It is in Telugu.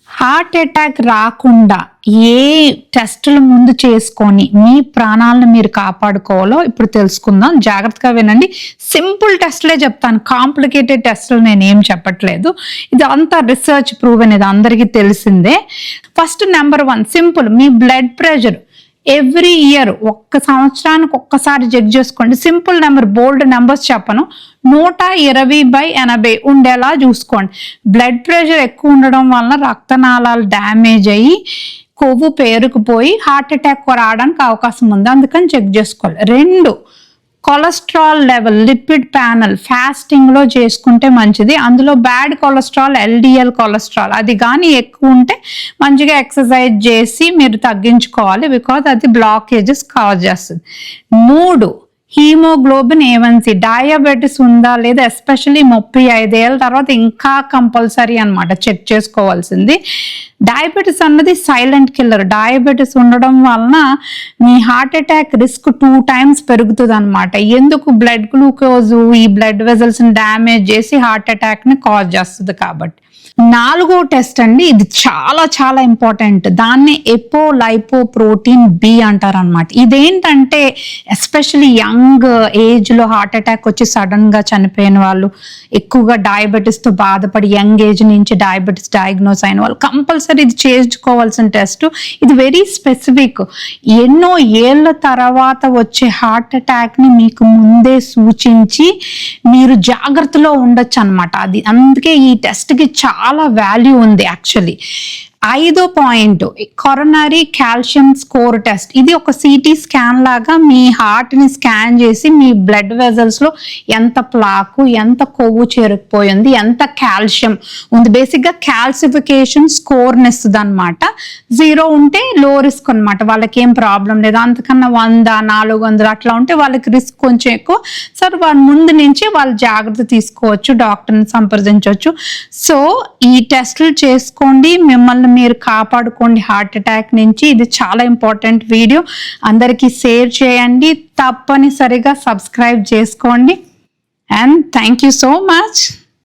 హార్ట్ అటాక్ రాకుండా ఏ టెస్టులు ముందు చేసుకొని మీ ప్రాణాలను మీరు కాపాడుకోవాలో ఇప్పుడు తెలుసుకుందాం. జాగ్రత్తగా వినండి. సింపుల్ టెస్ట్లే చెప్తాను, కాంప్లికేటెడ్ టెస్టులు నేను ఏం చెప్పట్లేదు. ఇది అంతా రీసెర్చ్ ప్రూవెన్, ఇది అందరికీ తెలిసిందే. ఫస్ట్ నెంబర్ 1 సింపుల్, మీ బ్లడ్ ప్రెషర్ ఎవ్రీ ఇయర్ ఒక్క సంవత్సరానికి ఒక్కసారి చెక్ చేసుకోండి. సింపుల్ నెంబర్, బోల్డ్ నెంబర్స్ చెప్పను, 120/80 ఉండేలా చూసుకోండి. బ్లడ్ ప్రెషర్ ఎక్కువ ఉండడం వలన రక్తనాళాలు డ్యామేజ్ అయ్యి కొవ్వు పేరుకుపోయి హార్ట్ అటాక్ రావడానికి అవకాశం ఉంది, అందుకని చెక్ చేసుకోవాలి. 2 cholesterol level, lipid panel fasting లో చేసుకుంటే మంచిది. అందులో బ్యాడ్ కొలెస్ట్రాల్, LDL కొలెస్ట్రాల్ అది కానీ ఎక్కువ ఉంటే మంచిగా ఎక్సర్సైజ్ చేసి మీరు తగ్గించుకోవాలి, బికాజ్ అది బ్లాకేజెస్ కాజ్ చేస్తుంది. 3 హీమోగ్లోబిన్ A1C, డయాబెటీస్ ఉందా లేదా, ఎస్పెషల్లీ 35 ఏళ్ళ తర్వాత ఇంకా కంపల్సరీ అనమాట చెక్ చేసుకోవాల్సింది. డయాబెటీస్ అన్నది సైలెంట్ కిల్లర్. డయాబెటీస్ ఉండడం వలన మీ హార్ట్ అటాక్ రిస్క్ 2 times పెరుగుతుంది అనమాట. ఎందుకు, బ్లడ్ గ్లూకోజ్ ఈ బ్లడ్ వెజల్స్ ని డ్యామేజ్ చేసి హార్ట్ అటాక్ ని కాజ్ చేస్తుంది కాబట్టి. 4వ టెస్ట్ అండి, ఇది చాలా చాలా ఇంపార్టెంట్. దాన్ని ఎపోలైపోప్రోటీన్ B అంటారు అనమాట. ఇదేంటంటే ఎస్పెషల్లీ యంగ్ ఏజ్ లో హార్ట్ అటాక్ వచ్చి సడన్ గా చనిపోయిన వాళ్ళు, ఎక్కువగా డయాబెటీస్ తో బాధపడి యంగ్ ఏజ్ నుంచి డయాబెటీస్ డయాగ్నోస్ అయిన వాళ్ళు కంపల్సరీ ఇది చేసుకోవాల్సిన టెస్ట్. ఇది వెరీ స్పెసిఫిక్. ఎన్నో ఏళ్ళ తర్వాత వచ్చే హార్ట్ అటాక్ ని మీకు ముందే సూచించి మీరు జాగ్రత్తలో ఉండొచ్చు అనమాట. అది అందుకే ఈ టెస్ట్ కి చాలా వాల్యూ ఉంది యాక్చువల్లీ. 5వ point, coronary calcium score test. ఇది ఒక సిటీ స్కాన్ లాగా మీ హార్ట్ ని స్కాన్ చేసి మీ బ్లడ్ వెజల్స్ లో ఎంత ప్లాకు, ఎంత కొవ్వు చేరుకుపోయింది, ఎంత కాల్షియం ఉంది, బేసిక్ గా కాల్సిఫికేషన్ స్కోర్ ఇస్తుంది అనమాట. 0 ఉంటే లో రిస్క్ అనమాట, వాళ్ళకి ఏం ప్రాబ్లం లేదు. అంతకన్నా 100, 400 అట్లా ఉంటే వాళ్ళకి రిస్క్ కొంచెం ఎక్కువ. సరే, వాళ్ళ ముందు నుంచి వాళ్ళు జాగ్రత్త తీసుకోవచ్చు, డాక్టర్ని సంప్రదించవచ్చు. సో ఈ టెస్టులు చేసుకోండి, మిమ్మల్ని మీరు కాపాడుకోండి హార్ట్ అటాక్ నుంచి. ఇది చాలా ఇంపార్టెంట్ వీడియో, అందరికీ షేర్ చేయండి, తప్పనిసరిగా సబ్స్క్రైబ్ చేసుకోండి. And thank you so much.